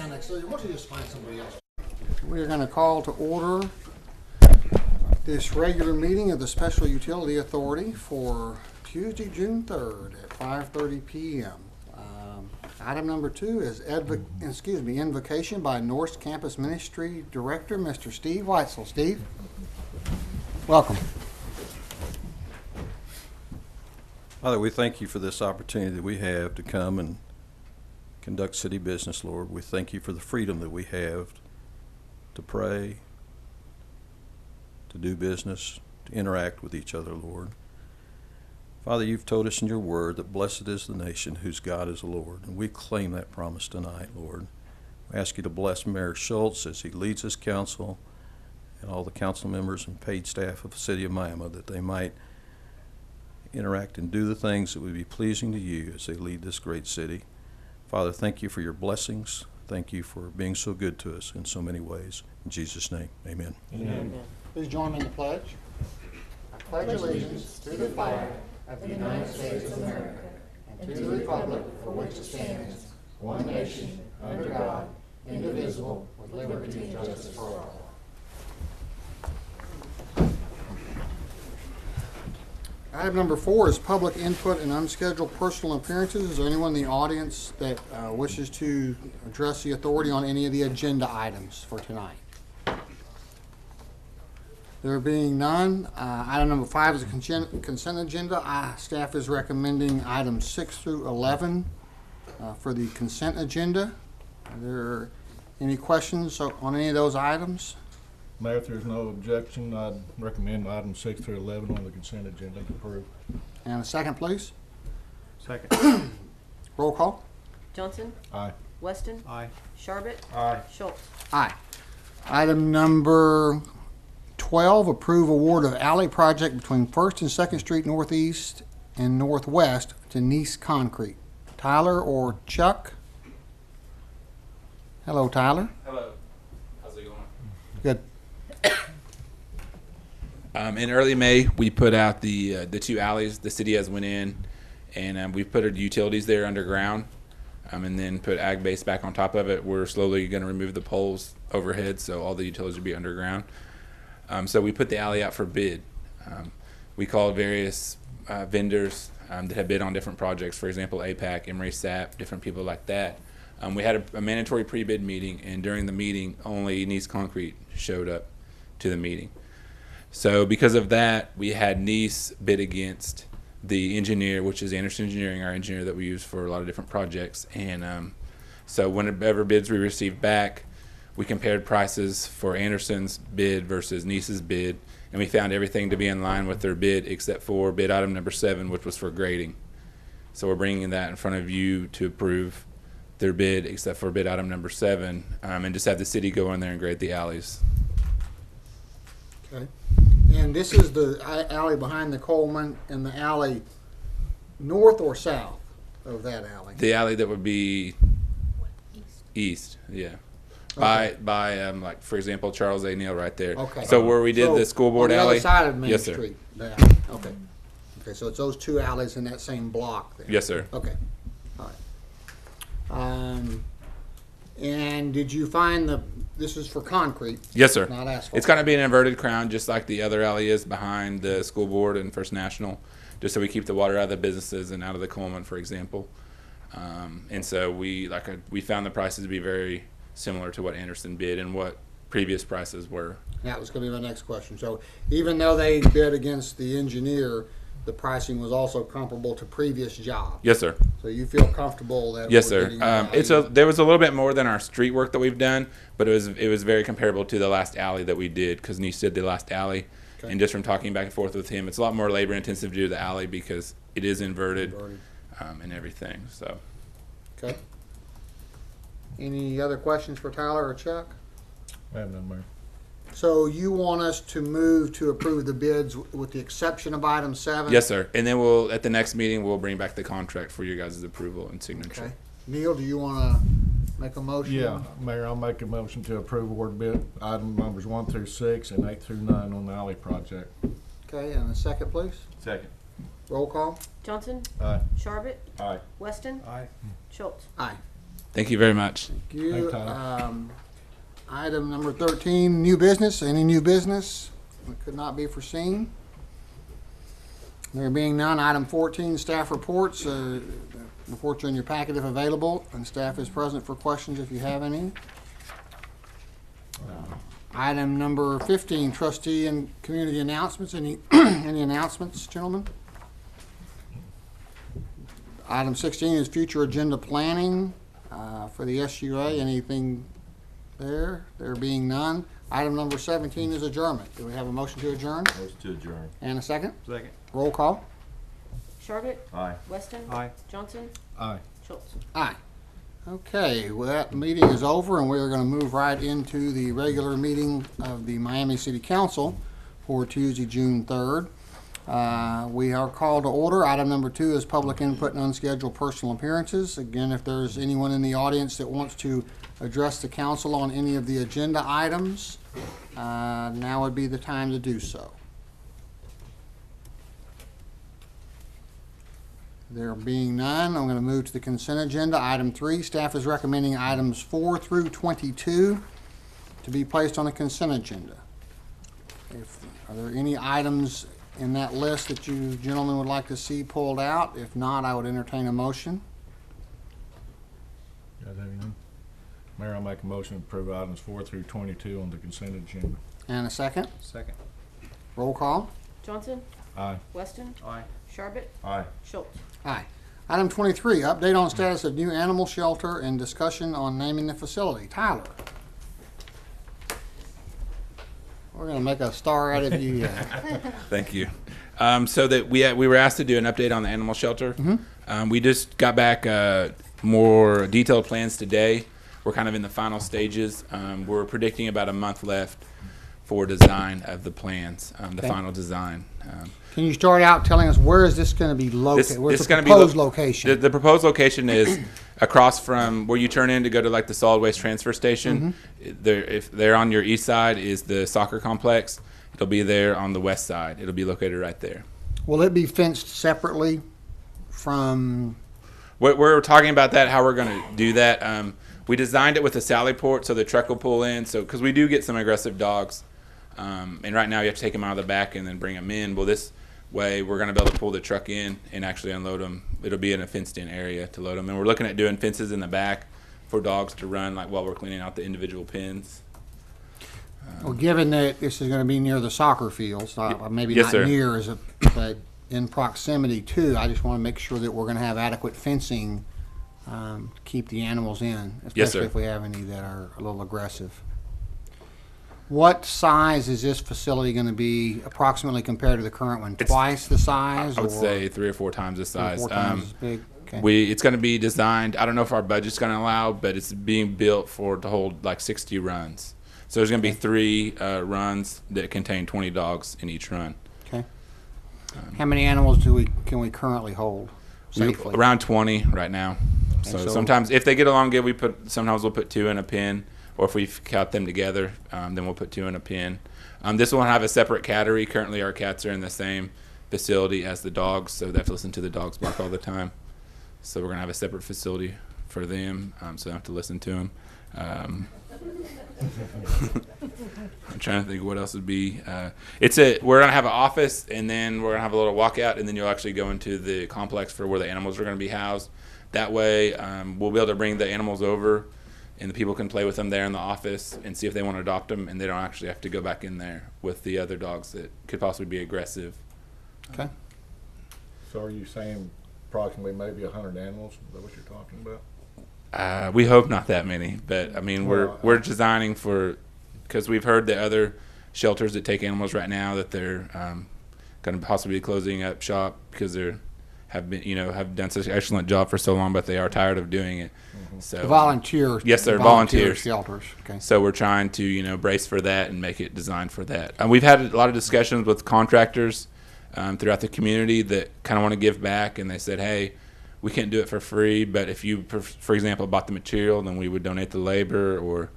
down next to you. Why don't you just find somebody else? We're going to call to order this regular meeting of the Special Utility Authority for Tuesday, June 3rd at 5:30 p.m. Item number 2 is invocation by North Campus Ministry Director, Mr. Steve Weitzel. Steve, welcome. Father, we thank you for this opportunity that we have to come and conduct city business, Lord. We thank you for the freedom that we have to pray, to do business, to interact with each other, Lord. Father, you've told us in your word that blessed is the nation whose God is the Lord, and we claim that promise tonight, Lord. We ask you to bless Mayor Schultz as he leads his council and all the council members and paid staff of the city of Miami, that they might interact and do the things that would be pleasing to you as they lead this great city. Father, thank you for your blessings. Thank you for being so good to us in so many ways. In Jesus' name, amen. Amen. Please join me in the pledge. I pledge allegiance to the flag of the United States of America and to the republic for which it stands, one nation, under God, indivisible, with liberty and justice for all. Item number 4 is public input and unscheduled personal appearances. Is there anyone in the audience that wishes to address the authority on any of the agenda items for tonight? There being none, item number 5 is a consent agenda. Staff is recommending items 6 through 11 for the consent agenda. Are there any questions on any of those items? Mayor, if there's no objection, I'd recommend items 6 through 11 on the consent agenda to approve. And a second, please. Second. Roll call. Johnson? Aye. Weston? Aye. Sharbit? Aye. Schultz? Aye. Item number 12, approve award of alley project between 1st and 2nd Street Northeast and Northwest to Nice Concrete. Tyler or Chuck? Hello, Tyler. Hello. How's it going? Good. In early May, we put out the 2 alleys. The city has went in, and we put our utilities there underground, and then put ag base back on top of it. We're slowly going to remove the poles overhead, so all the utilities will be underground. So we put the alley out for bid. We called various vendors that have bid on different projects. For example, APAC, Emory SAP, different people like that. We had a mandatory pre-bid meeting, and during the meeting, only Nice Concrete showed up to the meeting. So because of that, we had Nice bid against the engineer, which is Anderson Engineering, our engineer that we use for a lot of different projects. And so whenever bids we received back, we compared prices for Anderson's bid versus Nice's bid, and we found everything to be in line with their bid except for bid item number 7, which was for grading. So we're bringing that in front of you to approve their bid except for bid item number 7, and just have the city go in there and grade the alleys. Okay. And this is the alley behind the Coleman, and the alley north or south of that alley? The alley that would be east, yeah. Okay. By like, for example, Charles A. Neal right there. Okay. So where we did the school board on the alley. other side of Main Yes, sir. Street. The alley. Okay. Okay, so it's those 2 alleys in that same block there. Yes, sir. Okay. All right. And did you find this is for concrete? Yes, sir. Not asphalt. It's going to be an inverted crown, just like the other alley is behind the school board and First National, just so we keep the water out of the businesses and out of the Coleman, for example. And so we found the prices to be very similar to what Anderson bid and what previous prices were. That was going to be my next question. So even though they bid against the engineer, the pricing was also comparable to previous jobs. Yes, sir. So you feel comfortable that? Yes, we're sir. getting There was a little bit more than our street work that we've done, but it was very comparable to the last alley that we did, because Nice did the last alley. Okay. And just from talking back and forth with him, it's a lot more labor intensive to do the alley because it is inverted. And everything. So. Okay. Any other questions for Tyler or Chuck? I have none, Mayor. So you want us to move to approve the bids with the exception of item 7? Yes, sir. And then at the next meeting, we'll bring back the contract for your guys' approval and signature. Okay. Neil, do you want to make a motion? Yeah, Mayor, I'll make a motion to approve award bid item numbers 1 through 6 and 8 through 9 on the alley project. Okay, and a second, please. Second. Roll call. Johnson? Aye. Sharbit? Aye. Weston? Aye. Schultz? Aye. Thank you very much. Thank you. Thanks, Tyler. Item number 13, new business. Any new business that could not be foreseen? There being none, item 14, staff reports. Reports are in your packet if available, and staff is present for questions if you have any. Item number 15, trustee and community announcements. Any any announcements, gentlemen? Item 16 is future agenda planning for the SUA. Anything there? There being none. Item number 17 is adjournment. Do we have a motion to adjourn? Motion to adjourn. And a second? Second. Roll call. Charlotte, Aye. Weston, Aye. Johnson, Aye. Schultz. Aye. Okay, well, that meeting is over, and we're going to move right into the regular meeting of the Miami City Council for Tuesday, June 3rd. We are called to order. Item number 2 is public input and unscheduled personal appearances. Again, if there's anyone in the audience that wants to address the council on any of the agenda items, now would be the time to do so. There being none, I'm going to move to the consent agenda. Item 3, staff is recommending items 4 through 22 to be placed on the consent agenda. Are there any items in that list that you gentlemen would like to see pulled out? If not, I would entertain a motion. You guys have anything? Mayor, I'll make a motion to approve items 4 through 22 on the consent agenda. And a second. Second. Roll call. Johnson, Aye. Weston, Aye. Charlotte, Aye. Schultz. Aye. Item 23, update on status of new animal shelter and discussion on naming the facility. Tyler. We're going to make a star out of you here. Thank you. So that we were asked to do an update on the animal shelter. We just got back more detailed plans today. We're kind of in the final stages. We're predicting about a month left for design of the plans, the Okay. final design. Can you start out telling us where is this going to be located? Where's this the gonna be proposed lo- location? The proposed location is across from where you turn in to go to like the solid waste transfer station. If they're on your east side is the soccer complex. It'll be there on the west side. It'll be located right there. Will it be fenced separately from? We're talking about that, how we're going to do that. We designed it with a sally port so the truck will pull in. So because we do get some aggressive dogs, and right now you have to take them out of the back and then bring them in. Well, this way we're going to be able to pull the truck in and actually unload them. It'll be in a fenced-in area to load them, and we're looking at doing fences in the back for dogs to run like while we're cleaning out the individual pens. Well, given that this is going to be near the soccer fields, maybe Yes, not sir. near, but in proximity to, I just want to make sure that we're going to have adequate fencing to keep the animals in, Yes, especially sir. if we have any that are a little aggressive. What size is this facility going to be approximately compared to the current one? It's- Twice the size? I would or say 3 or 4 times the 3 or size. 4 times as big? Okay. It's going to be designed. I don't know if our budget's going to allow, but it's being built to hold like 60 runs. So there's going to be 3 runs that contain 20 dogs in each run. Okay. How many animals can we currently hold safely? Around 20 right now. So, so- sometimes if they get along good, sometimes we'll put 2 in a pen, or if we count them together, then we'll put 2 in a pen. This will have a separate cattery. Currently, our cats are in the same facility as the dogs, so they have to listen to the dogs bark all the time. So we're gonna have a separate facility for them, so they don't have to listen to them. I'm trying to think what else would be. We're gonna have an office, and then we're gonna have a little walkout, and then you'll actually go into the complex for where the animals are gonna be housed. That way, we'll be able to bring the animals over, and the people can play with them there in the office and see if they want to adopt them, and they don't actually have to go back in there with the other dogs that could possibly be aggressive. Okay. So are you saying approximately maybe 100 animals? Is that what you're talking about? We hope not that many, but I mean Well, we're designing because we've heard that other shelters that take animals right now that they're going to possibly be closing up shop because have done such an excellent job for so long, but they are tired of doing it. So The volunteers. Yes, sir, volunteer volunteers. Shelters. Okay. So we're trying to brace for that and make it designed for that. We've had a lot of discussions with contractors throughout the community that kind of want to give back, and they said, hey, we can't do it for free, but if you, for example, bought the material, then we would donate the labor or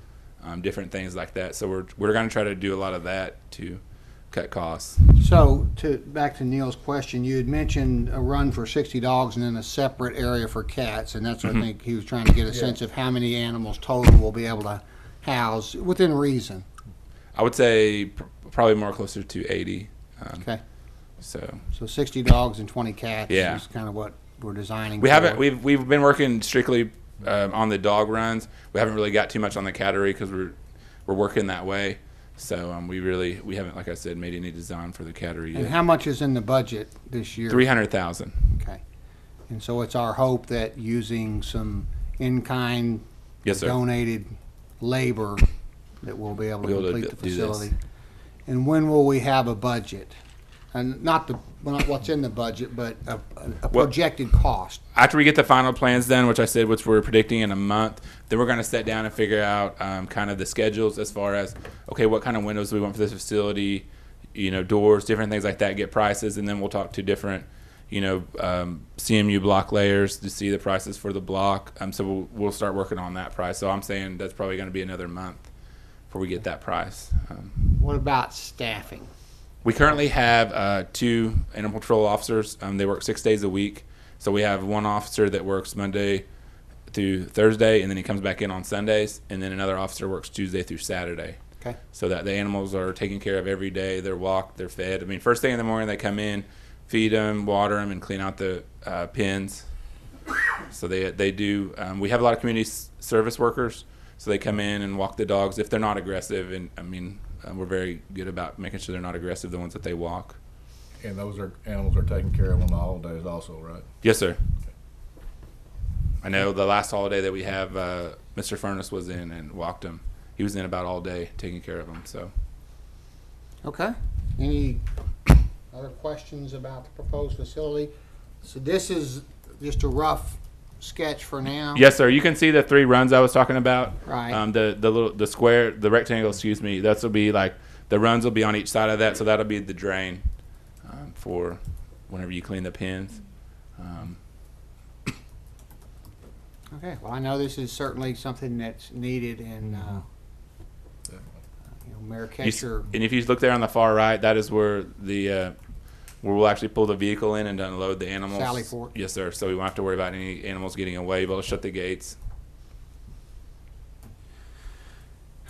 different things like that. So we're going to try to do a lot of that to cut costs. So, back to Neil's question, you had mentioned a run for 60 dogs and then a separate area for cats, and that's what I think he was trying to get a sense of how many animals total we'll be able to house within reason. I would say probably more closer to 80. Okay. So 60 dogs and 20 cats Yeah. is kind of what we're designing. we for. haven't. We've been working strictly on the dog runs. We haven't really got too much on the cattery because we're working that way. So we haven't, like I said, made any design for the cattery And yet. how much is in the budget this year? 300,000. Okay. And so it's our hope that using some in-kind Yes, sir. donated labor that we'll be able to We'll be able to complete the do this. facility. And when will we have a budget? And not what's in the budget, but a projected cost. After we get the final plans done, which we're predicting in a month, then we're going to sit down and figure out kind of the schedules as far as, okay, what kind of windows do we want for this facility, doors, different things like that, get prices, and then we'll talk to different, CMU block layers to see the prices for the block. So we'll start working on that price. So I'm saying that's probably going to be another month before we get that price. What about staffing? We currently have 2 animal control officers. They work 6 days a week. So we have one officer that works Monday through Thursday, and then he comes back in on Sundays, and then another officer works Tuesday through Saturday. Okay. So that the animals are taken care of every day. They're walked, they're fed. I mean, first thing in the morning they come in, feed them, water them, and clean out the pens. So they do. We have a lot of community service workers, so they come in and walk the dogs if they're not aggressive. And I mean, we're very good about making sure they're not aggressive, the ones that they walk. And those animals are taken care of on the holidays also, right? Yes, sir. I know the last holiday that we have, Mr. Furness was in and walked him. He was in about all day taking care of them. So. Okay. Any other questions about the proposed facility? So this is just a rough sketch for now. Yes, sir. You can see the 3 runs I was talking about. Right. The rectangle. Excuse me. That'll be like the runs will be on each side of that, so that'll be the drain for whenever you clean the pens. Okay. Well, I know this is certainly something that's needed, and Mayor Ketcher. And if you look there on the far right, that is where where we'll actually pull the vehicle in and unload the animals. Sally Port. Yes, sir. So we won't have to worry about any animals getting away. We'll shut the gates.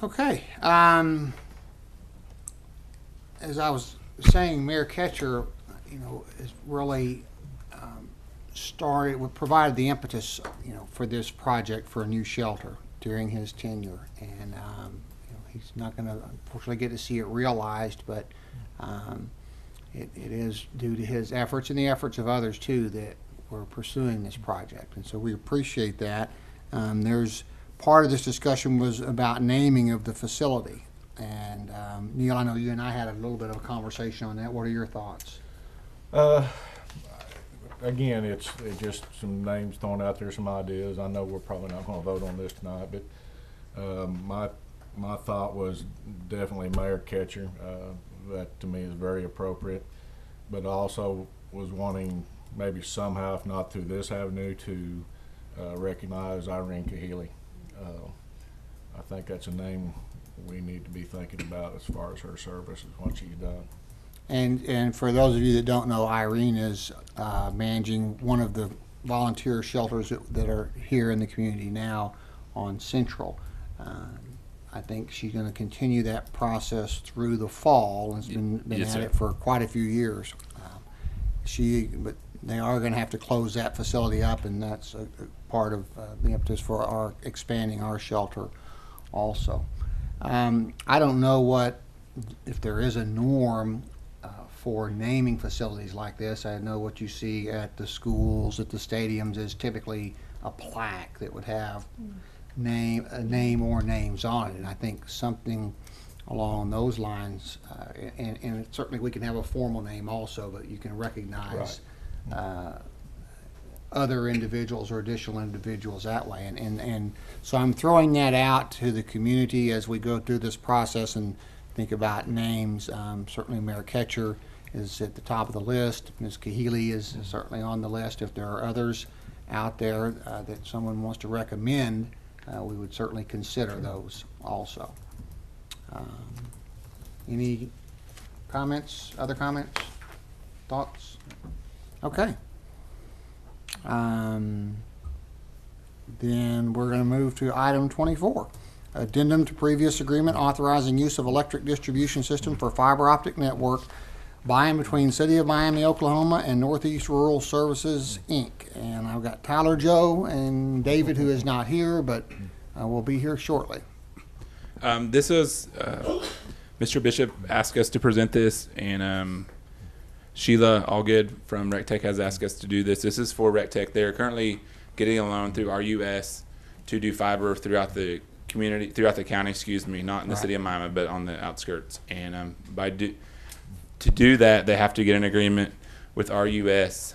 Okay. As I was saying, Mayor Ketcher, is really provided the impetus, for this project for a new shelter during his tenure, and he's not going to unfortunately get to see it realized, but it is due to his efforts and the efforts of others too that we're pursuing this project, and so we appreciate that. There's part of this discussion was about naming of the facility, and Neil, I know you and I had a little bit of a conversation on that. What are your thoughts? Again, it's just some names thrown out there, some ideas. I know we're probably not going to vote on this tonight, but my thought was definitely Mayor Ketcher. That to me is very appropriate, but also was wanting maybe somehow, if not through this avenue, to recognize Irene Kahili. I think that's a name we need to be thinking about as far as her service and what she's done. And for those of you that don't know, Irene is managing one of the volunteer shelters that are here in the community now on Central. I think she's going to continue that process through the fall, and has been Yes, at sir. it for quite a few years. But they are going to have to close that facility up, and that's a part of the impetus for our expanding our shelter also. I don't know if there is a norm for naming facilities like this. I know what you see at the schools, at the stadiums, is typically a plaque that would have a name or names on it, and I think something along those lines, and certainly we can have a formal name also, but you can recognize other individuals or additional individuals that way, and so I'm throwing that out to the community as we go through this process and think about names. Certainly Mayor Ketcher is at the top of the list. Ms. Kahili is certainly on the list. If there are others out there that someone wants to recommend, we would certainly consider those also. Any Comments, other comments, thoughts? Okay. Then we're gonna move to item 24. Addendum to previous agreement authorizing use of electric distribution system for fiber optic network by and between City of Miami, Oklahoma and Northeast Rural Services, Inc. And I've got Tyler Joe and David, who is not here, but will be here shortly. This was Mr. Bishop asked us to present this, and Sheila Allgood from RecTech has asked us to do this. This is for RecTech. They're currently getting a loan through RUS to do fiber throughout the community, throughout the county, excuse me, not in the city of Miami, but on the outskirts. And to do that, they have to get an agreement with RUS,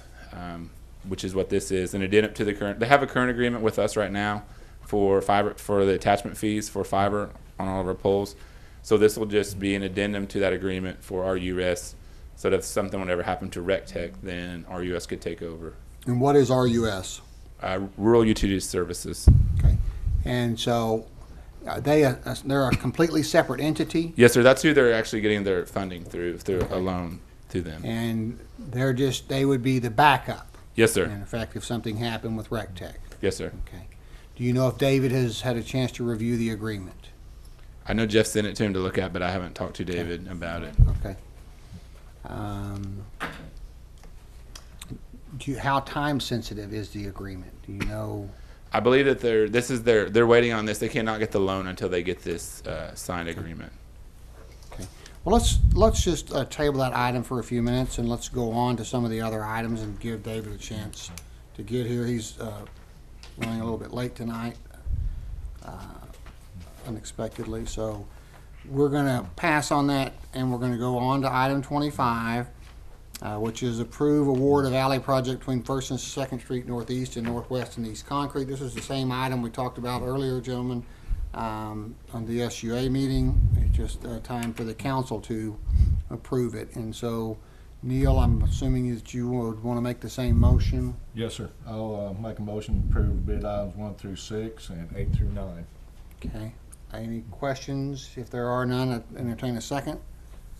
which is what this is, an addendum to the current. They have a current agreement with us right now for fiber, for the attachment fees for fiber on all of our poles. So this will just be an addendum to that agreement for RUS. So that if something would ever happen to RecTech, then RUS could take over. And what is RUS? Rural Utilities Services. Okay. And so they're a completely separate entity, Yes, sir. That's who they're actually getting their funding through a loan to them. and they would be the backup, Yes, sir. in effect, if something happened with RecTech. Yes, sir. Okay. Do you know if David has had a chance to review the agreement? I know Jeff sent it to him to look at, but I haven't talked to David about it. Okay. How time sensitive is the agreement? Do you know? I believe that they're waiting on this. They cannot get the loan until they get this signed agreement. Okay. Well, let's just table that item for a few minutes, and let's go on to some of the other items and give David a chance to get here. He's running a little bit late tonight, unexpectedly. So we're going to pass on that, and we're going to go on to item 25, which is approve award of alley project between First and Second Street Northeast and Northwest and East Concrete. This is the same item we talked about earlier, gentlemen, on the SUA meeting. It's just time for the council to approve it. And so, Neil, I'm assuming that you would want to make the same motion. Yes, sir. I'll make a motion to approve bid items 1 through 6 and 8 through 9. Okay. Any questions? If there are none, I'd entertain a second.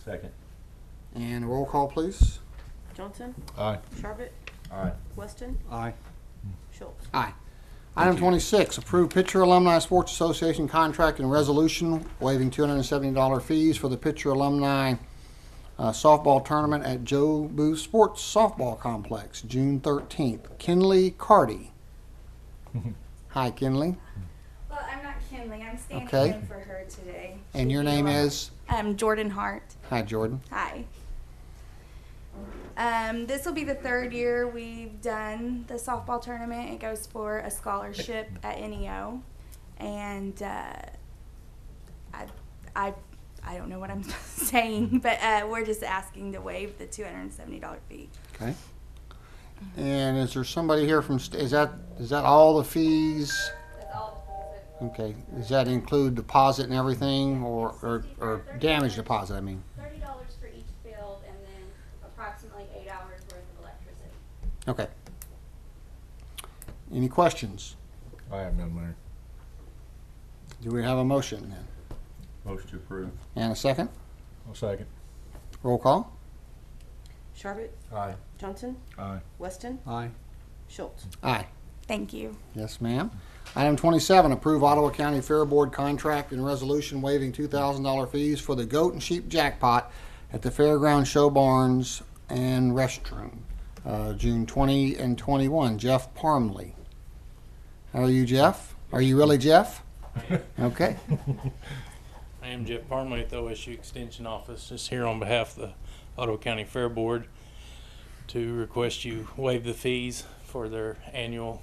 Second. And a roll call, please. Johnson, Aye. Sharpett, Aye. Weston, Aye. Schultz. Aye. Item 26, approve Pitcher Alumni Sports Association contract and resolution waiving $270 fees for the Pitcher Alumni softball tournament at Joe Booth Sports Softball Complex, June 13th. Kinley Carty. Hi, Kinley. Well, I'm not Kinley. I'm standing Okay. in for her today. And your name is? I'm Jordan Hart. Hi, Jordan. Hi. This will be the third year we've done the softball tournament. It goes for a scholarship at NEO, and I don't know what I'm saying, but we're just asking to waive the $270 fee. Okay. And is there somebody here from, is that all the fees? That's all. Okay. Does that include deposit and everything, or damage deposit, I mean? $30 for each field, and then approximately 8 hours worth of electricity. Okay. Any questions? I have none, Mayor. Do we have a motion then? Motion to approve. And a second? I'll second. Roll call? Sharpett, Aye. Johnson, Aye. Weston, Aye. Schultz. Aye. Thank you. Yes, ma'am. Item 27, approve Ottawa County Fair Board contract and resolution waiving $2,000 fees for the goat and sheep jackpot at the Fairground Show Barns and Restroom, June 20 and 21. Jeff Parmley. How are you, Jeff? Are you really Jeff? Okay. I am Jeff Parmley at the OSU Extension Office, just here on behalf of the Ottawa County Fair Board to request you waive the fees for their annual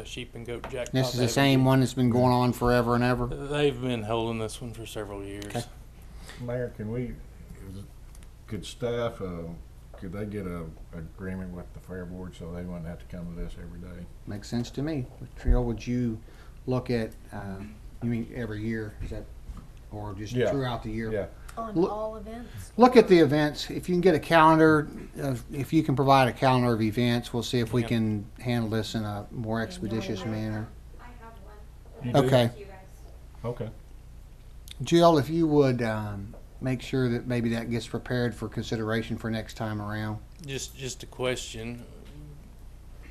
sheep and goat jackpot. This is the same one that's been going on forever and ever? They've been holding this one for several years. Okay. Mayor, could staff, could they get a agreement with the fair board so they wouldn't have to come to this every day? Makes sense to me. Trill, would you look at, you mean every year, is that, or just Yeah. throughout the year? Yeah. On Look- all events. Look at the events. If you can get a calendar, if you can provide a calendar of events, we'll see if we Yep. can handle this in a more expeditious manner. I have one. You do? Okay. Thank you guys. Okay. Jill, if you would make sure that maybe that gets prepared for consideration for next time around? Just a question.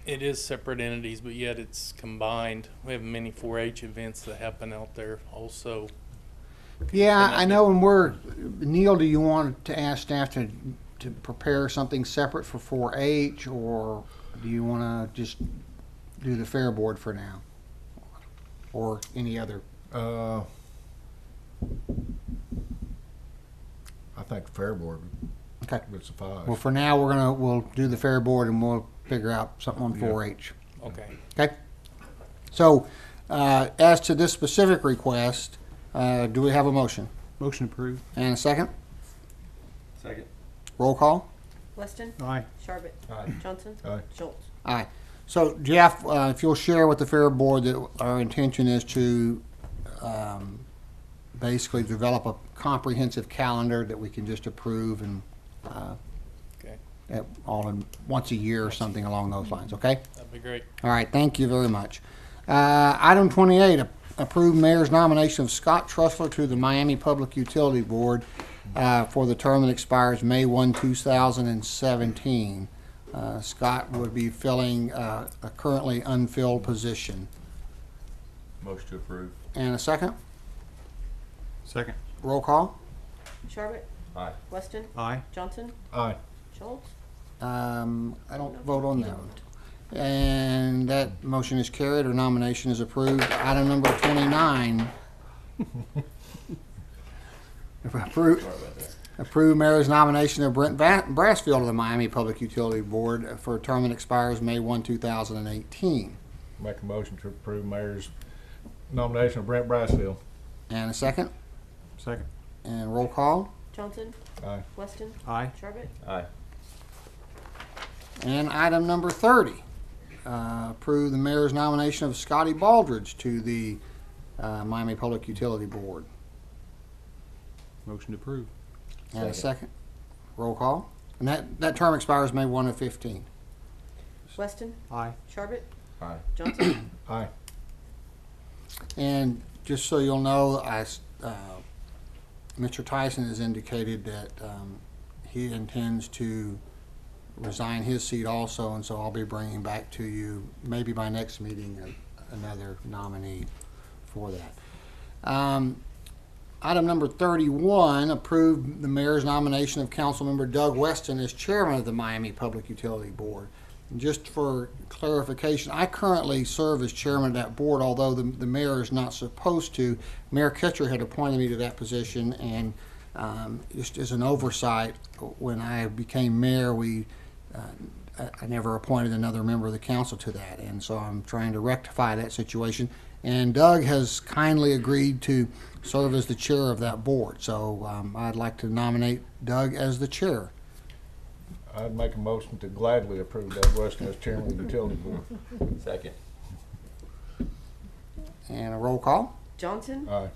It is separate entities, but yet it's combined. We have many 4-H events that happen out there also. Yeah, I know, Neil, do you want to ask staff to prepare something separate for 4-H, or do you want to just do the Fair Board for now? Or any other? I think Fair Board Okay. would suffice. Well, for now, we'll do the Fair Board and we'll figure out something on 4-H. Okay. Okay? So, as to this specific request, do we have a motion? Motion approved. And a second? Second. Roll call? Weston. Aye. Sharbit. Aye. Johnson. Aye. Schultz. Aye. So, Jeff, if you'll share with the Fair Board that our intention is to basically develop a comprehensive calendar that we can just approve and Okay. all in once a year or something along those lines, okay? That'd be great. All right, thank you very much. Item 28, approve mayor's nomination of Scott Trussler to the Miami Public Utility Board for the term that expires May 1, 2017. Scott would be filling a currently unfilled position. Motion to approve. And a second? Second. Roll call? Sharbit. Aye. Weston. Aye. Johnson. Aye. Schultz. I don't vote on that one. And that motion is carried, or nomination is approved. Item number 29. Approve mayor's nomination of Brent Brassfield to the Miami Public Utility Board for a term that expires May 1, 2018. Make a motion to approve mayor's nomination of Brent Brassfield. And a second? Second. And roll call? Johnson. Aye. Weston. Aye. Sharbit. Aye. And item number 30. Approve the mayor's nomination of Scotty Baldridge to the Miami Public Utility Board. Motion to approve. And a second? Roll call? And that term expires May 1 of 15. Weston. Aye. Sharbit. Aye. Johnson. Aye. And just so you'll know, Mr. Tyson has indicated that he intends to resign his seat also, and so I'll be bringing back to you, maybe by next meeting, another nominee for that. Item number 31, approve the mayor's nomination of Councilmember Doug Weston as chairman of the Miami Public Utility Board. And just for clarification, I currently serve as chairman of that board, although the mayor is not supposed to. Mayor Ketcher had appointed me to that position, and just as an oversight, when I became mayor, I never appointed another member of the council to that, and so I'm trying to rectify that situation. And Doug has kindly agreed to serve as the chair of that board, so I'd like to nominate Doug as the chair. I'd make a motion to gladly approve Doug Weston as chairman of the utility board. Second. And a roll call? Johnson. Aye.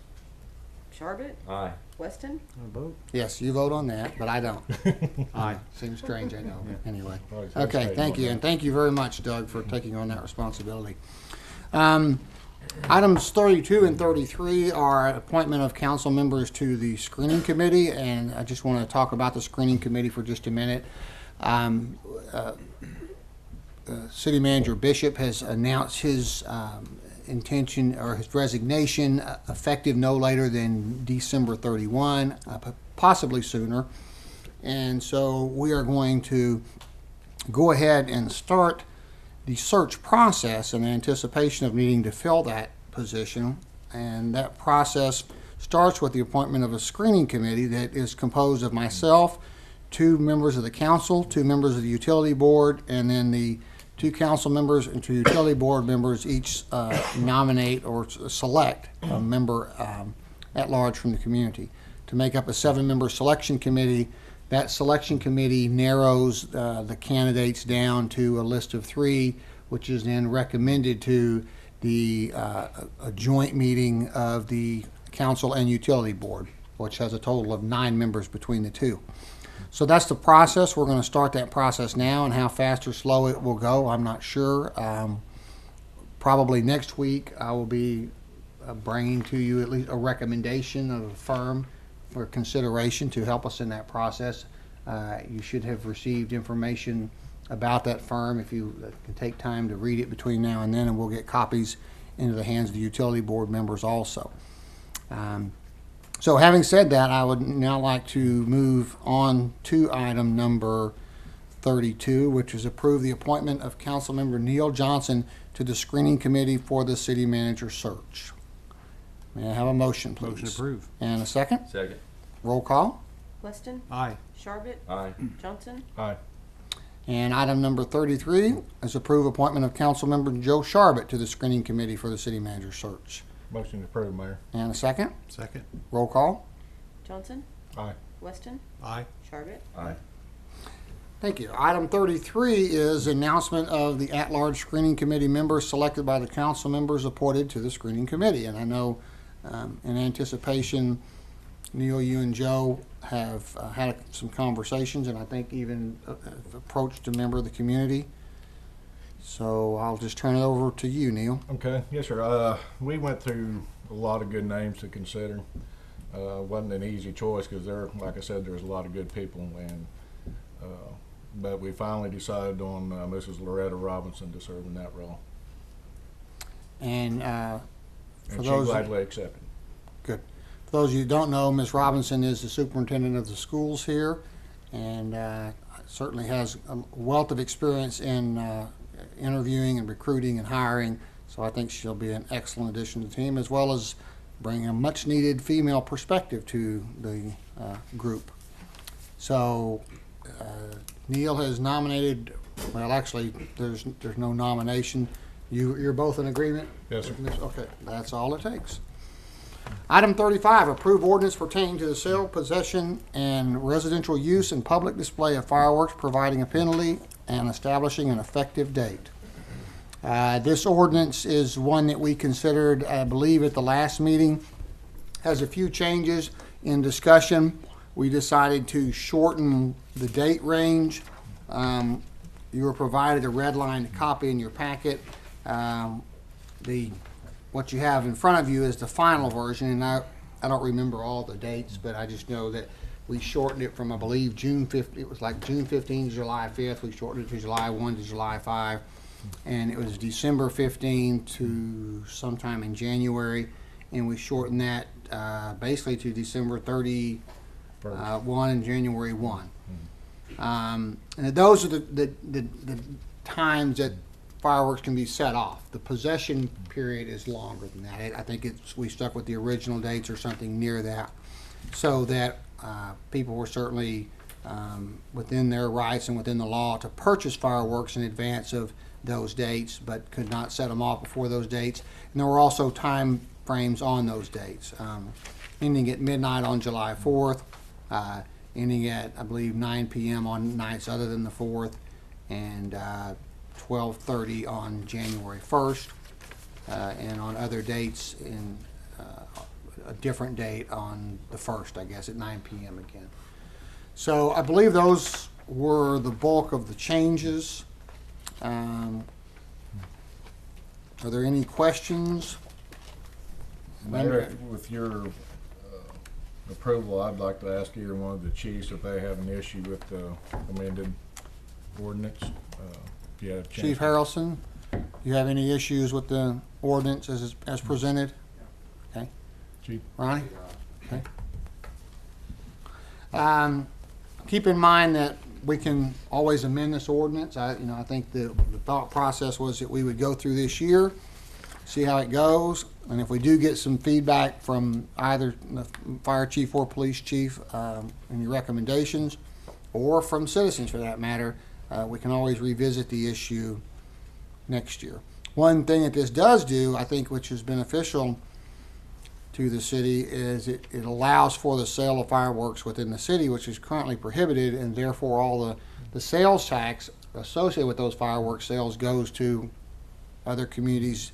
Sharbit. Aye. Weston. Vote. Yes, you vote on that, but I don't. Aye. Seems strange, I know. Anyway. Well, he's Okay, hesitating thank on you, that. and thank you very much, Doug, for taking on that responsibility. Items 32 and 33 are appointment of council members to the screening committee, and I just want to talk about the screening committee for just a minute. City Manager Bishop has announced his intention or his resignation effective no later than December 31, possibly sooner. And so we are going to go ahead and start the search process in anticipation of needing to fill that position. And that process starts with the appointment of a screening committee that is composed of myself, 2 members of the council, 2 members of the utility board, and then the 2 council members and 2 utility board members each nominate or select a member at large from the community to make up a 7-member selection committee. That selection committee narrows the candidates down to a list of 3, which is then recommended to the a joint meeting of the council and utility board, which has a total of 9 members between the 2. So that's the process. We're going to start that process now, and how fast or slow it will go, I'm not sure. Probably next week I will be bringing to you at least a recommendation of a firm for consideration to help us in that process. You should have received information about that firm if you can take time to read it between now and then, and we'll get copies into the hands of the utility board members also. So having said that, I would now like to move on to item number 32, which is approve the appointment of Councilmember Neil Johnson to the screening committee for the city manager search. May I have a motion, please? Motion approved. And a second? Second. Roll call. Weston, Aye. Sharbit, Aye. Johnson, Aye. And item number 33 is approve appointment of Councilmember Joe Sharbit to the screening committee for the city manager search. Motion approved, Mayor. And a second? Second. Roll call. Johnson, Aye. Weston, Aye. Sharbit, Aye. Thank you. Item 33 is announcement of the at-large screening committee members selected by the council members appointed to the screening committee. And I know in anticipation, Neil, you and Joe have had some conversations, and I think even approached a member of the community. So I'll just turn it over to you, Neil. Okay, yes, sir. We went through a lot of good names to consider. Wasn't an easy choice because like I said, there's a lot of good people, and but we finally decided on Mrs. Loretta Robinson to serve in that role, And and for she those gladly accepted. Good. For those of you who don't know, Ms. Robinson is the superintendent of the schools here, and certainly has a wealth of experience in interviewing and recruiting and hiring. So I think she'll be an excellent addition to the team, as well as bring a much-needed female perspective to the group. So Neil has nominated. Well, actually, there's no nomination. You're both in agreement? Yes, sir. Okay, that's all it takes. Item 35, approve ordinance pertaining to the sale, possession, and residential use and public display of fireworks, providing a penalty and establishing an effective date. This ordinance is one that we considered, I believe, at the last meeting. Has a few changes in discussion. We decided to shorten the date range. You were provided a redlined copy in your packet. What you have in front of you is the final version, and I don't remember all the dates, but I just know that we shortened it from, I believe, June 5th. It was like June 15th to July 5th. We shortened it to July 1 to July 5, and it was December 15 to sometime in January, and we shortened that basically to December 31 and January 1. And those are the times that fireworks can be set off. The possession period is longer than that. I think we stuck with the original dates or something near that, so that people were certainly within their rights and within the law to purchase fireworks in advance of those dates, but could not set them off before those dates. And there were also time frames on those dates, ending at midnight on July 4th, ending at, I believe, 9 p.m. on nights other than the 4th, and 12:30 on January 1st, and on other dates in a different date on the 1st, I guess, at 9 p.m. again. So I believe those were the bulk of the changes. Are there any questions? Mayor, with your approval, I'd like to ask either one of the chiefs if they have an issue with the amended ordinance. If you have a chance. Chief Harrelson, you have any issues with the ordinance as presented? Okay. Chief? Ronnie? Okay. Keep in mind that we can always amend this ordinance. I think the thought process was that we would go through this year, see how it goes, and if we do get some feedback from either the fire chief or police chief, any recommendations, or from citizens for that matter, we can always revisit the issue next year. One thing that this does do, I think, which is beneficial to the city, is it allows for the sale of fireworks within the city, which is currently prohibited, and therefore all the sales tax associated with those fireworks sales goes to other communities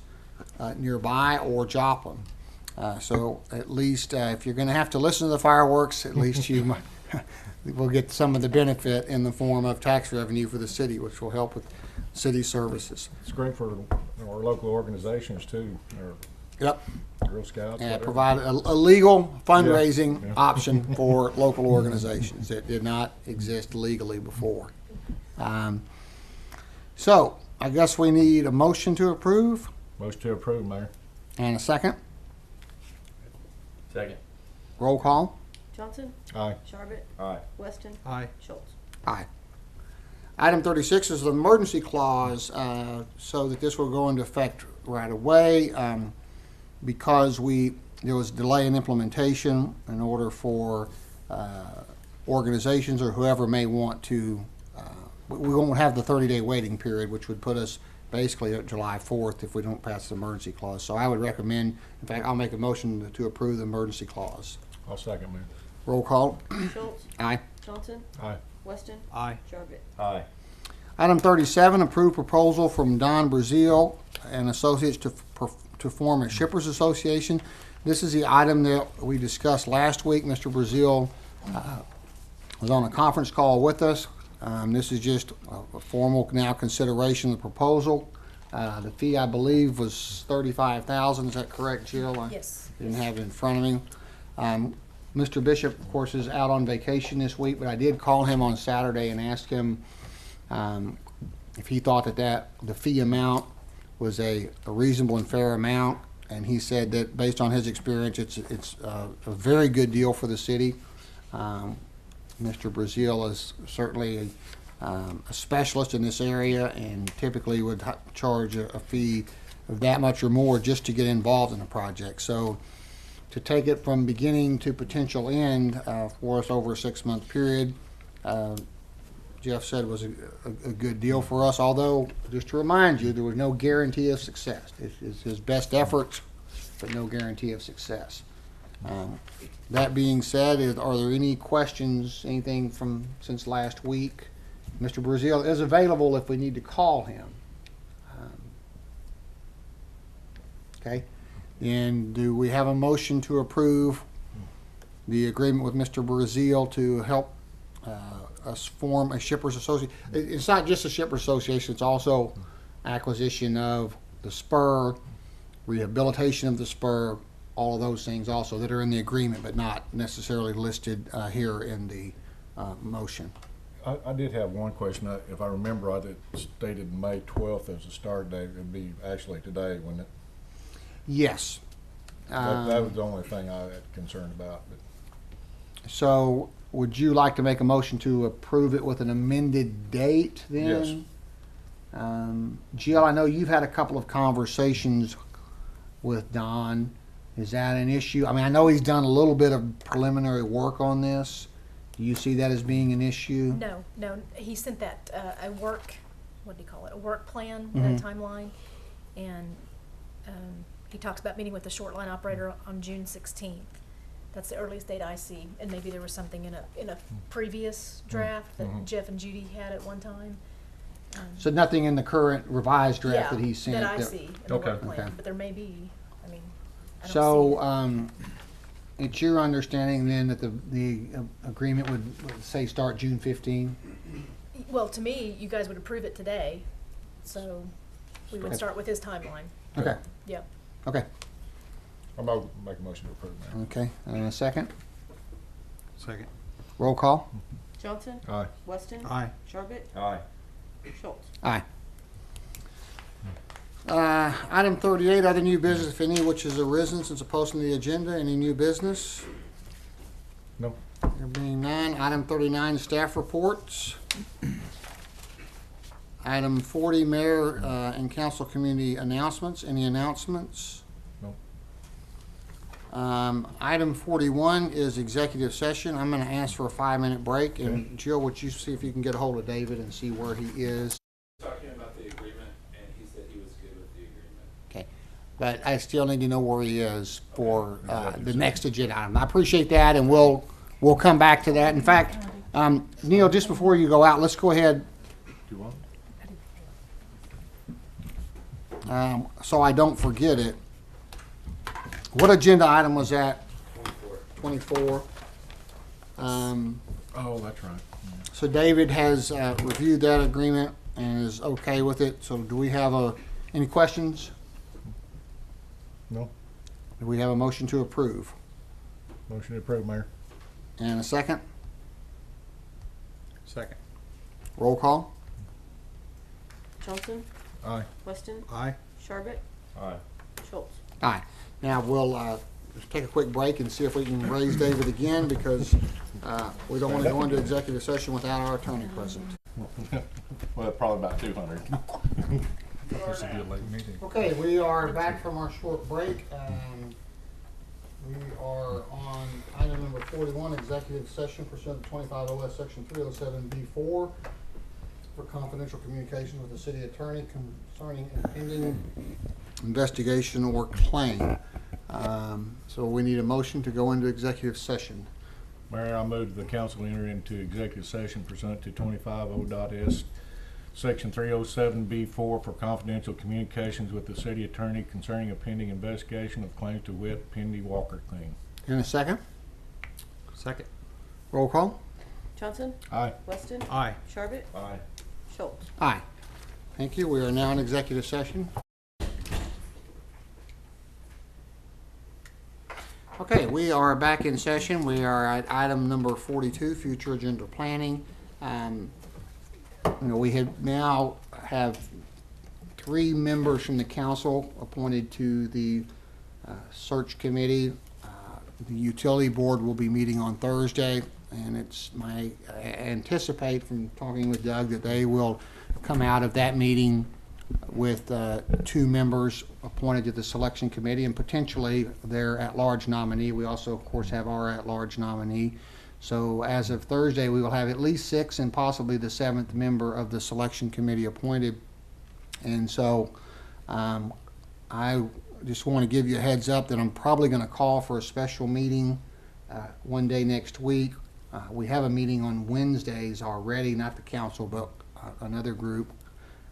nearby or Joplin. So at least if you're going to have to listen to the fireworks, at least you will get some of the benefit in the form of tax revenue for the city, which will help with city services. It's great for our local organizations too, or Yep. Girl Scouts. And whatever. provide a legal fundraising Yeah. option for local organizations that did not exist legally before. So I guess we need a motion to approve Motion to approve, Mayor. and a second. Second. Roll call. Johnson, Aye. Charbit, Aye. Weston, Aye. Schultz. Aye. Item 36 is the emergency clause, so that this will go into effect right away, because there was delay in implementation in order for organizations or whoever may want to, we won't have the 30-day waiting period, which would put us basically at July 4th if we don't pass the emergency clause. So I would recommend, in fact, I'll make a motion to approve the emergency clause. I'll second, Mayor. Roll call. Schultz, Aye. Johnson, Aye. Weston, Aye. Charbit. Aye. Item 37, approved proposal from Don Brazil and Associates to form a Shippers Association. This is the item that we discussed last week. Mr. Brazil was on a conference call with us. This is just a formal now consideration of the proposal. The fee, I believe, was $35,000. Is that correct, Jill? Yes. Didn't have it in front of me. Mr. Bishop, of course, is out on vacation this week, but I did call him on Saturday and asked him if he thought that the fee amount was a reasonable and fair amount, and he said that based on his experience, it's a very good deal for the city. Mr. Brazil is certainly a specialist in this area and typically would charge a fee of that much or more just to get involved in a project. So to take it from beginning to potential end for us over a 6-month period, Jeff said was a good deal for us, although, just to remind you, there was no guarantee of success. It's his best efforts, but no guarantee of success. That being said, are there any questions, anything from since last week? Mr. Brazil is available if we need to call him. Okay. And do we have a motion to approve the agreement with Mr. Brazil to help us form a Shippers Association? It's not just a Shippers Association, it's also acquisition of the spur, rehabilitation of the spur, all of those things also that are in the agreement but not necessarily listed here in the motion. I did have one question. If I remember right, it stated May 12th as the start date. It'd be actually today, wouldn't it? Yes. That was the only thing I had concern about. But So would you like to make a motion to approve it with an amended date then? Yes. Jill, I know you've had a couple of conversations with Don. Is that an issue? I mean, I know he's done a little bit of preliminary work on this. Do you see that as being an issue? No, he sent that, a work, what do you call it, a work plan, Mhm. a timeline, and he talks about meeting with the short line operator on June 16th. That's the earliest date I see, and maybe there was something in a previous draft that Mhm. Jeff and Judy had at one time. So nothing in the current revised draft Yeah, that he sent? that I see in the Okay. work plan, Okay. but there may be, I mean, I don't see So, it's your understanding then that the agreement would say start June 15? it. Well, to me, you guys would approve it today, so we would Okay. start with his timeline. Okay, Yeah. okay, I'm going to make a motion to approve, Mayor. okay. And a second? Second. Roll call? Johnson, Aye. Weston, Aye. Charbit, Aye. Schultz. Aye. Item 38, other new business, if any, which has arisen since the posting of the agenda. Any new business? No. There being none. Item 39, staff reports. Item 40, mayor and council community announcements. Any announcements? No. Item 41 is executive session. I'm going to ask for a 5-minute break. And Jill, would you see if you can get a hold of David and see where he is? Talking about the agreement, and he said he was good with the agreement. Okay. But I still need to know where he is for the next agenda item. I appreciate that, and we'll come back to that. In fact, Neil, just before you go out, let's go ahead. Do you want? So I don't forget it. What agenda item was that? 24. Oh, that's right. So David has reviewed that agreement and is okay with it. So do we have any questions? No. Do we have a motion to approve? Motion to approve, Mayor. And a second? Second. Roll call? Johnson, Aye. Weston, Aye. Sharbit, Aye. Schultz. Aye. Now, we'll just take a quick break and see if we can raise David again, because we don't want to go into executive session without our attorney present. Well, probably about 200. This will be a late meeting. Okay, we are back from our short break. We are on item number 41, executive session pursuant to 25 OS Section 307B4 for confidential communications with the city attorney concerning a pending investigation or claim. So we need a motion to go into executive session. Mayor, I move the council enter into executive session pursuant to 25 O.S. Section 307B4 for confidential communications with the city attorney concerning a pending investigation of claims to wit Pendy Walker claim. In a second, Second. roll call. Johnson, Aye. Weston, Aye. Sharbit, Aye. Schultz. Aye. Thank you. We are now in executive session. Okay, we are back in session. We are at item number 42, future agenda planning. We now have 3 members from the council appointed to the search committee. The utility board will be meeting on Thursday, and I anticipate from talking with Doug that they will come out of that meeting with 2 members appointed to the selection committee and potentially their at-large nominee. We also, of course, have our at-large nominee. So as of Thursday, we will have at least 6 and possibly the 7th member of the selection committee appointed. And so I just want to give you a heads up that I'm probably going to call for a special meeting one day next week. We have a meeting on Wednesdays already, not the council, but another group.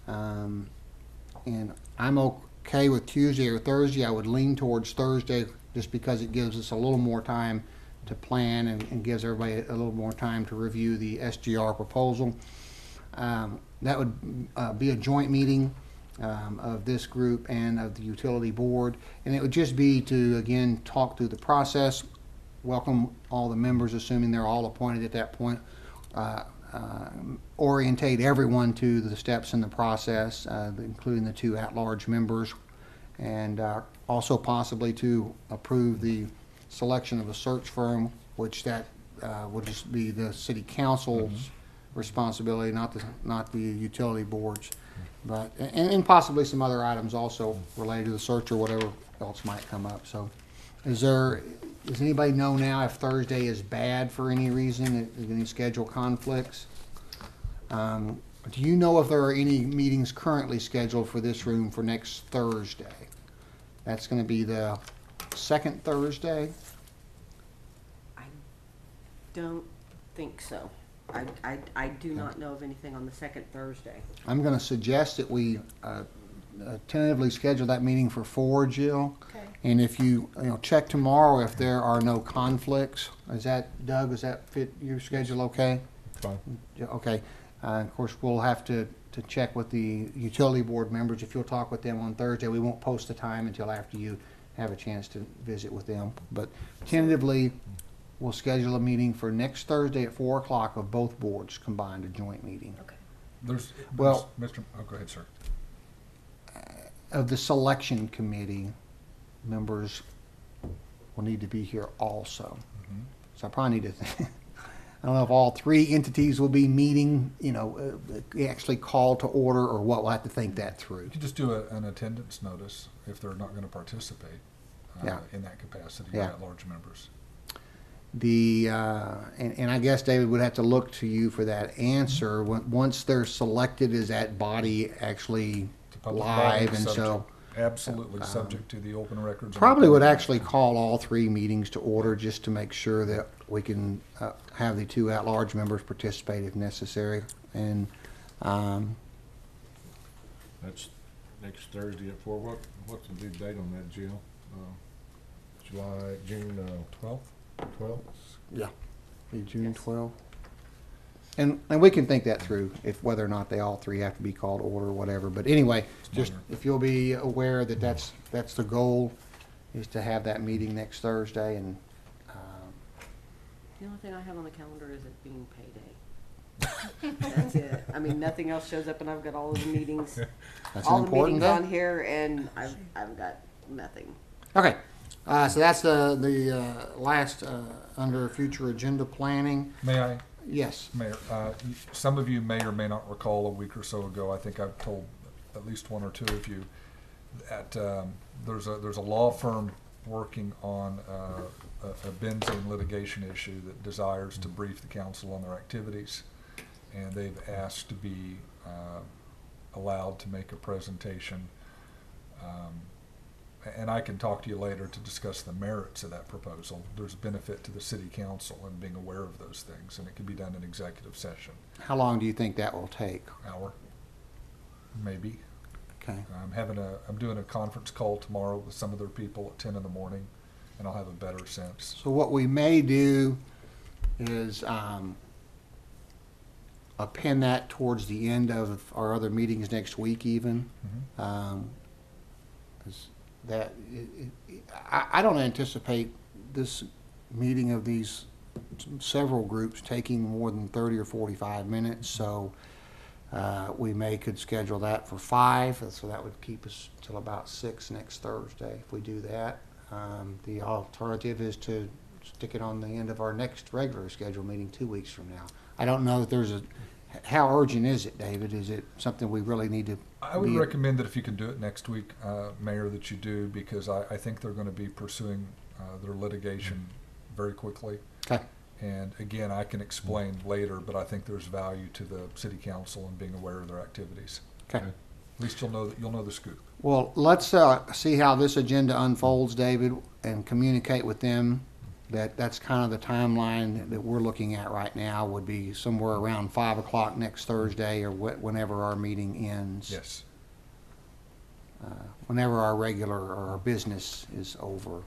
And I'm okay with Tuesday or Thursday. I would lean towards Thursday just because it gives us a little more time to plan and gives everybody a little more time to review the SGR proposal. That would be a joint meeting of this group and of the utility board, and it would just be to, again, talk through the process, welcome all the members, assuming they're all appointed at that point, orientate everyone to the steps in the process, including the 2 at-large members, and also possibly to approve the selection of a search firm, which that will just be the city council's responsibility, not the utility board's. But and possibly some other items also related to the search or whatever else might come up. So, does anybody know now if Thursday is bad for any reason? Any schedule conflicts? Do you know if there are any meetings currently scheduled for this room for next Thursday? That's going to be the 2nd Thursday. I don't think so. I do not know of anything on the 2nd Thursday. I'm going to suggest that we tentatively schedule that meeting for 4, Jill. Okay. And if you check tomorrow if there are no conflicts. Is that, Doug, does that fit your schedule okay? Fine. Yeah, okay. Of course, we'll have to check with the utility board members. If you'll talk with them on Thursday, we won't post the time until after you have a chance to visit with them. But tentatively, we'll schedule a meeting for next Thursday at 4 o'clock of both boards combined, a joint meeting. Okay. Well- Mr. Oh, go ahead, sir. Of the selection committee, members will need to be here also. So I probably need to, I don't know if all 3 entities will be meeting, actually call to order, or what. We'll have to think that through. You could just do an attendance notice if they're not going to participate Yeah. in that capacity, Yeah. at large members. And I guess David would have to look to you for that answer. Once they're selected, is that body actually The public live? body, And so absolutely subject to the open records. and probably the would public actually call all 3 meetings to order just to make sure that we can have the 2 at-large members participate if necessary. And That's next Thursday at 4. What's the due date on that, Jill? June 12th? 12th? yeah, be June Yes. 12th. And we can think that through, if whether or not they all 3 have to be called to order or whatever. But anyway, just minor. if you'll be aware that that's the goal. is to have that meeting next Thursday, and The only thing I have on the calendar is it being payday. That's it. I mean, nothing else shows up, and I've got all of the meetings, that's all an the important meetings day. on here, and I've got nothing. Okay, so that's the last under future agenda planning. May I, Yes. Mayor, some of you may or may not recall a week or so ago, I think I've told at least one or two of you that there's a law firm working on a benzene litigation issue that desires to brief the council on their activities, and they've asked to be allowed to make a presentation. And I can talk to you later to discuss the merits of that proposal. There's a benefit to the city council in being aware of those things, and it can be done in executive session. How long do you think that will take? Hour, maybe. Okay. I'm doing a conference call tomorrow with some of their people at 10 in the morning, and I'll have a better sense. So what we may do is append that towards the end of our other meetings next week even. Mhm. 'Cause that, I don't anticipate this meeting of these several groups taking more than 30 or 45 minutes, so we could schedule that for 5, so that would keep us till about 6 next Thursday if we do that. The alternative is to stick it on the end of our next regular scheduled meeting 2 weeks from now. I don't know if how urgent is it, David? Is it something we really need to? I would recommend that if you can do it next week, Mayor, that you do, because I think they're going to be pursuing their litigation very quickly. Okay. And again, I can explain later, but I think there's value to the city council in being aware of their activities. Okay. At least you'll know the scoop. Well, let's see how this agenda unfolds, David, and communicate with them that that's kind of the timeline that we're looking at right now, would be somewhere around 5 o'clock next Thursday, or whenever our meeting ends. Yes. Whenever our regular or our business is over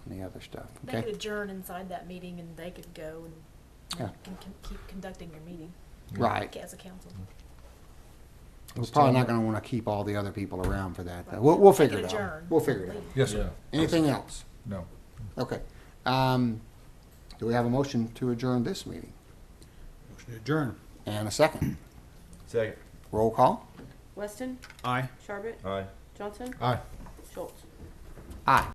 and the other stuff. They could Okay. adjourn inside that meeting and they could go and Yeah. keep conducting your meeting Right. as a council. We're probably not going to want to keep all the other people around for that, though. We'll figure it out. Adjourn. We'll figure it out. Yes, sir. Anything else? No. Okay. Do we have a motion to adjourn this meeting? Motion to adjourn. And a second. Second. Roll call. Weston, Aye. Sharbit, Aye. Johnson, Aye. Schultz. Aye.